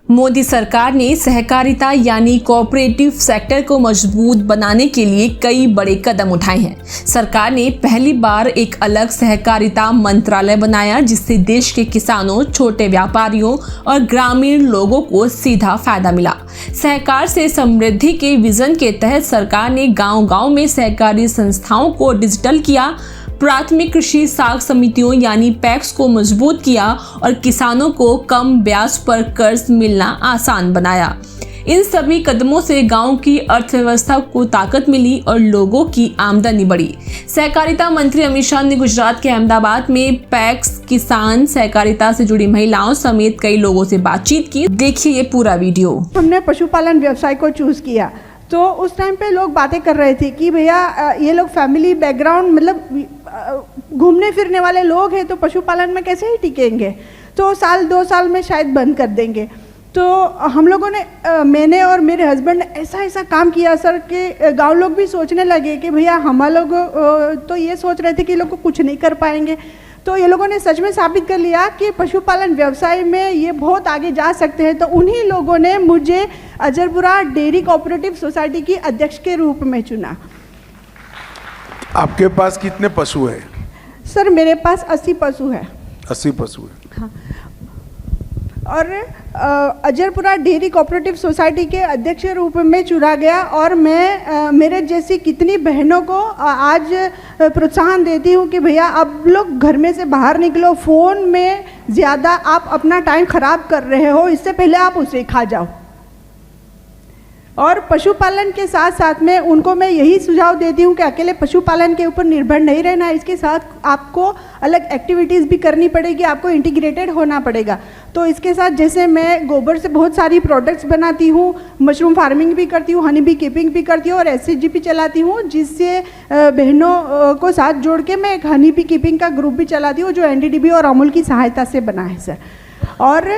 मोदी सरकार ने सहकारिता यानी कोऑपरेटिव सेक्टर को मजबूत बनाने के लिए कई बड़े कदम उठाए हैं। सरकार ने पहली बार एक अलग सहकारिता मंत्रालय बनाया, जिससे देश के किसानों, छोटे व्यापारियों और ग्रामीण लोगों को सीधा फायदा मिला। सहकार से समृद्धि के विजन के तहत सरकार ने गांव-गांव में सहकारी संस्थाओं को डिजिटल किया, प्राथमिक कृषि साख समितियों यानी पैक्स को मजबूत किया और किसानों को कम ब्याज पर कर्ज मिलना आसान बनाया। इन सभी कदमों से गांव की अर्थव्यवस्था को ताकत मिली और लोगों की आमदनी बढ़ी। सहकारिता मंत्री अमित शाह ने गुजरात के अहमदाबाद में पैक्स, किसान, सहकारिता से जुड़ी महिलाओं समेत कई लोगों से बातचीत की। देखिए ये पूरा वीडियो। हमने पशुपालन व्यवसाय को चूज किया तो उस टाइम पे लोग बातें कर रहे थे कि भैया ये लोग फैमिली बैकग्राउंड मतलब घूमने फिरने वाले लोग हैं, तो पशुपालन में कैसे ही टिकेंगे, तो साल 2 साल में शायद बंद कर देंगे। तो हम लोगों ने मैंने और मेरे हस्बैंड ने ऐसा काम किया सर कि गांव लोग भी सोचने लगे कि भैया हम लोग तो ये सोच रहे थे कि लोग कुछ नहीं कर पाएंगे, तो ये लोगों ने सच में साबित कर लिया कि पशुपालन व्यवसाय में ये बहुत आगे जा सकते हैं। तो उन्हीं लोगों ने मुझे अजरपुरा डेयरी कोऑपरेटिव सोसाइटी की अध्यक्ष के रूप में चुना। आपके पास कितने पशु है? सर मेरे पास 80 पशु है। 80 पशु है। हाँ। और अजरपुरा डेयरी कोऑपरेटिव सोसाइटी के अध्यक्ष रूप में चुना गया और मैं मेरे जैसी कितनी बहनों को आज प्रोत्साहन देती हूँ कि भैया अब लोग घर में से बाहर निकलो, फ़ोन में ज़्यादा आप अपना टाइम ख़राब कर रहे हो, इससे पहले आप उसे खा जाओ। और पशुपालन के साथ साथ में उनको मैं यही सुझाव देती हूँ कि अकेले पशुपालन के ऊपर निर्भर नहीं रहना, इसके साथ आपको अलग एक्टिविटीज़ भी करनी पड़ेगी, आपको इंटीग्रेटेड होना पड़ेगा। तो इसके साथ जैसे मैं गोबर से बहुत सारी प्रोडक्ट्स बनाती हूँ, मशरूम फार्मिंग भी करती हूँ, हनी बी कीपिंग भी करती हूँ और SCG भी चलाती हूँ, जिससे बहनों को साथ जोड़ के मैं एक हनी बी कीपिंग का ग्रुप भी चलाती हूँ जो NDDB और अमूल की सहायता से बना है सर। और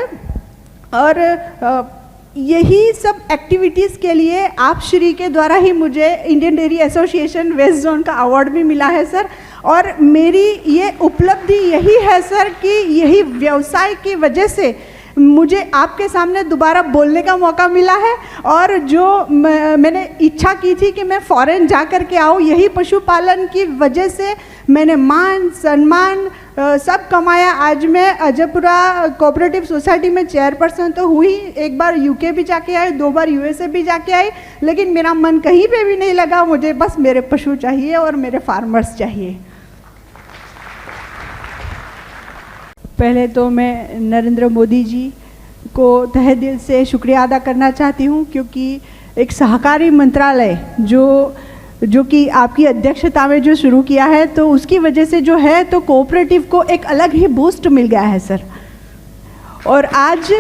यही सब एक्टिविटीज़ के लिए आप श्री के द्वारा ही मुझे Indian dairy association west zone का अवार्ड भी मिला है सर। और मेरी ये उपलब्धि यही है सर कि यही व्यवसाय की वजह से मुझे आपके सामने दोबारा बोलने का मौका मिला है। और जो मैंने इच्छा की थी कि मैं फॉरेन जा कर के आऊँ, यही पशुपालन की वजह से मैंने मान सम्मान सब कमाया। आज मैं अजरपुरा कोऑपरेटिव सोसाइटी में चेयरपर्सन तो हुई, एक बार UK भी जाके आई, 2 बार USA भी जाके आई, लेकिन मेरा मन कहीं पे भी नहीं लगा। मुझे बस मेरे पशु चाहिए और मेरे फार्मर्स चाहिए। पहले तो मैं नरेंद्र मोदी जी को तहे दिल से शुक्रिया अदा करना चाहती हूँ, क्योंकि एक सहकारी मंत्रालय जो कि आपकी अध्यक्षता में जो शुरू किया है, तो उसकी वजह से जो है तो कोऑपरेटिव को एक अलग ही बूस्ट मिल गया है सर। और आज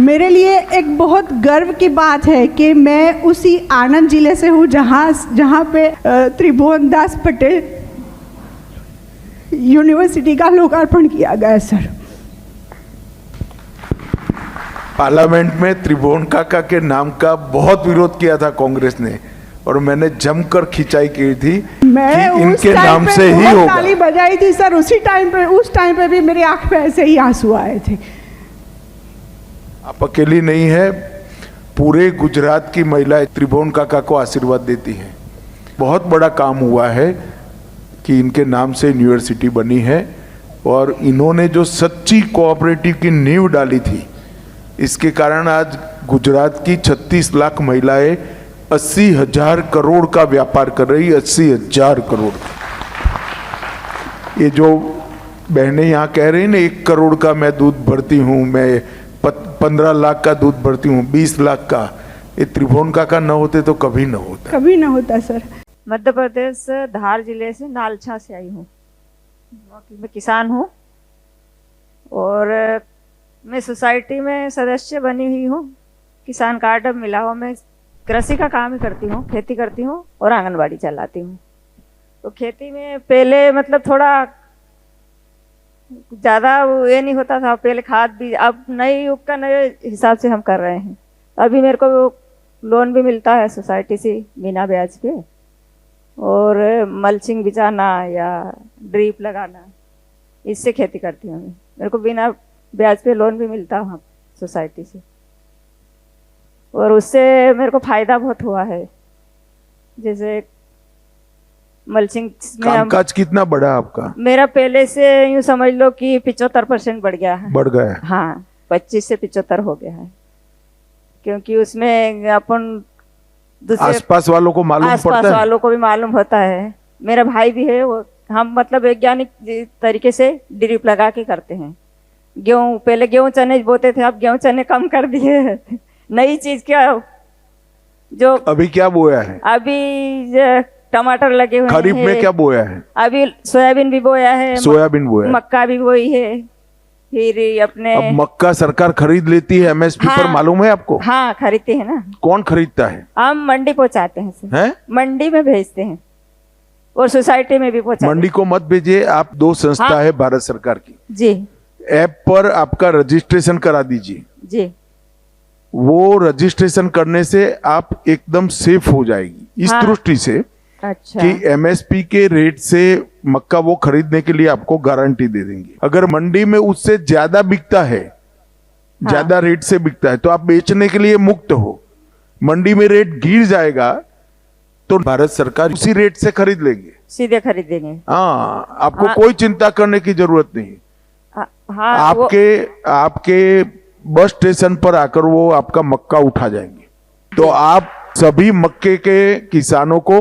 मेरे लिए एक बहुत गर्व की बात है कि मैं उसी आनंद जिले से हूँ जहाँ पे त्रिभुवन दास पटेल यूनिवर्सिटी का लोकार्पण किया गया सर। पार्लियामेंट में त्रिभुवन काका के नाम का बहुत विरोध किया था कांग्रेस ने, और मैंने जमकर खिंचाई की थी कि इनके नाम से ही होगा। ताली बजाई थी सर उस टाइम पे भी मेरी आंख में ऐसे ही आंसू आए थे। आप अकेली नहीं है, पूरे गुजरात की महिलाएं त्रिभुवन काका को आशीर्वाद देती हैं। बहुत बड़ा काम हुआ है कि इनके नाम से यूनिवर्सिटी बनी है, और इन्होंने जो सच्ची कोऑपरेटिव की नींव डाली थी, इसके कारण आज गुजरात की 36 लाख महिलाएं 80,000 करोड़ का व्यापार कर रही। 80,000 करोड़। ये जो बहनें यहाँ कह रही ना 1 करोड़ का मैं दूध भरती हूँ, मैं 15 लाख का दूध भरती हूँ, 20 लाख का, ये त्रिभुवन काका न होते तो कभी न होता सर। मध्य प्रदेश धार जिले से नालछा से आई हूँ। मैं किसान हूँ और मैं सोसाइटी में सदस्य बनी हुई हूँ। किसान कार्ड अब मिला हुआ। मैं कृषि का काम ही करती हूँ, खेती करती हूँ और आंगनबाड़ी चलाती हूँ। तो खेती में पहले मतलब थोड़ा ज़्यादा ये नहीं होता था, पहले खाद भी, अब नए युग का नए हिसाब से हम कर रहे हैं। अभी मेरे को लोन भी मिलता है सोसाइटी से बिना ब्याज पे, और मल्चिंग बिछाना या ड्रिप लगाना, इससे खेती करती हूँ। मेरे को बिना ब्याज पे लोन भी मिलता है सोसाइटी से। और उससे मेरे को फायदा बहुत हुआ है। जैसे मल्चिंग में कामकाज कितना बढ़ा आपका? मेरा पहले से यूं समझ लो कि 75% बढ़ गया है। बढ़ गया है? हाँ, 25 से 75 हो गया है, क्योंकि उसमें अपन दूसरे आसपास वालों को मालूम पड़ता है? आसपास वालों को भी मालूम होता है। मेरा भाई भी है, वो हम मतलब वैज्ञानिक तरीके से ड्रिप लगा के करते हैं। गेहूं पहले गेहूं चने बोते थे, अब गेहूं चने कम कर दिए। नई चीज क्या जो अभी क्या बोया है? अभी टमाटर लगे हुए खरीफ में क्या बोया है? अभी सोयाबीन भी बोया है, सोयाबीन बोया है, मक्का भी बोई है। फिर अपने अब मक्का सरकार खरीद लेती है एमएसपी पर, मालूम है आपको? हाँ, खरीदते हैं ना। कौन खरीदता है? हम मंडी पहुंचाते हैं सर। हैं? मंडी में भेजते हैं और सोसाइटी में भी पहुंचाते मंडी को मत भेजिए आप। 2 संस्था हाँ। है भारत सरकार की, जी ऐप पर आपका रजिस्ट्रेशन करा दीजिए। जी। वो रजिस्ट्रेशन करने से आप एकदम सेफ हो जाएगी इस हाँ। दृष्टि से अच्छा। कि एमएसपी के रेट से मक्का वो खरीदने के लिए आपको गारंटी दे देंगे। अगर मंडी में उससे ज्यादा बिकता है, हाँ। ज्यादा रेट से बिकता है, तो आप बेचने के लिए मुक्त हो। मंडी में रेट गिर जाएगा तो भारत सरकार उसी रेट से खरीद लेंगे, सीधे खरीदेंगे। हाँ, आपको हाँ। कोई चिंता करने की जरूरत नहीं। हाँ, आपके बस स्टेशन पर आकर वो आपका मक्का उठा जाएंगे। तो आप सभी मक्के के किसानों को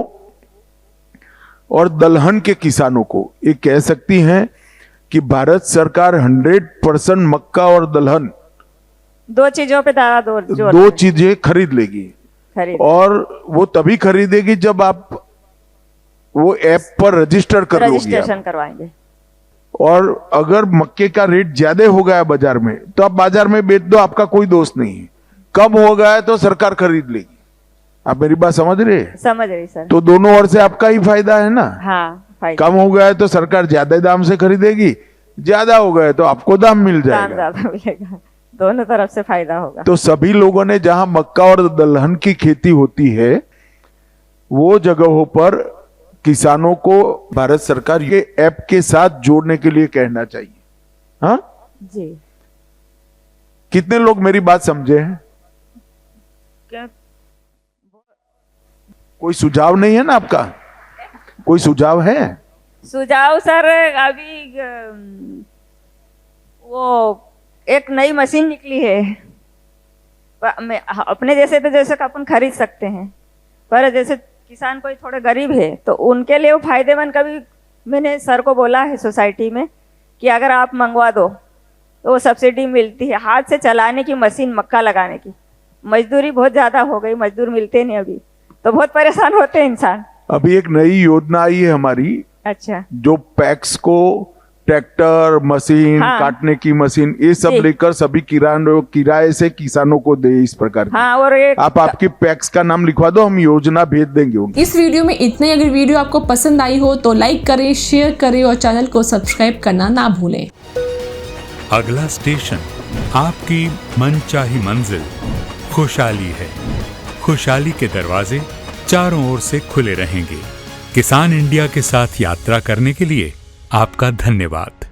और दलहन के किसानों को ये कह सकती हैं कि भारत सरकार 100% मक्का और दलहन 2 चीजों पे दादा दो चीजें खरीद लेगी। खरीद और वो तभी खरीदेगी जब आप वो ऐप पर रजिस्टर कर लोगे। रजिस्ट्रेशन करवाएंगे। और अगर मक्के का रेट ज्यादा हो गया बाजार में तो आप बाजार में बेच दो, आपका कोई दोष नहीं है। कम हो गया है तो सरकार खरीद लेगी। आप मेरी बात समझ रहे हैं? समझ रही सर। तो दोनों ओर से आपका ही फायदा है ना। हाँ, फायदा। कम हो गया है तो सरकार ज्यादा दाम से खरीदेगी, ज्यादा हो गया है तो आपको दाम मिल दाम जाएगा। ज्यादा मिलेगा, दोनों तरफ से फायदा होगा। तो सभी लोगों ने जहां मक्का और दलहन की खेती होती है वो जगहों पर किसानों को भारत सरकार ये ऐप के साथ जोड़ने के लिए कहना चाहिए। हाँ जी। कितने लोग मेरी बात समझे हैं? क्या कोई सुझाव नहीं है ना आपका? कोई सुझाव है? सुझाव सर, अभी वो एक नई मशीन निकली है। अपने जैसे तो जैसे अपन खरीद सकते हैं, पर जैसे किसान कोई थोड़े गरीब है तो उनके लिए वो फायदेमंद। कभी मैंने सर को बोला है सोसाइटी में कि अगर आप मंगवा दो तो वो सब्सिडी मिलती है। हाथ से चलाने की मशीन, मक्का लगाने की। मजदूरी बहुत ज़्यादा हो गई, मजदूर मिलते नहीं अभी, तो बहुत परेशान होते हैं इंसान। अभी एक नई योजना आई है हमारी। अच्छा। जो पैक्स को ट्रैक्टर, मशीन, हाँ। काटने की मशीन, ये सब जी। लेकर सभी किराए से किसानों को दे इस प्रकार की। हाँ, और एक आप आपकी पैक्स का नाम लिखवा दो, हम योजना भेज देंगे उनको। इस वीडियो में इतना ही। अगर वीडियो आपको पसंद आई हो तो लाइक करें, शेयर करें और चैनल को सब्सक्राइब करना ना भूलें। अगला स्टेशन आपकी मनचाही मंजिल खुशहाली है। खुशहाली के दरवाजे चारों ओर से खुले रहेंगे। किसान इंडिया के साथ यात्रा करने के लिए आपका धन्यवाद।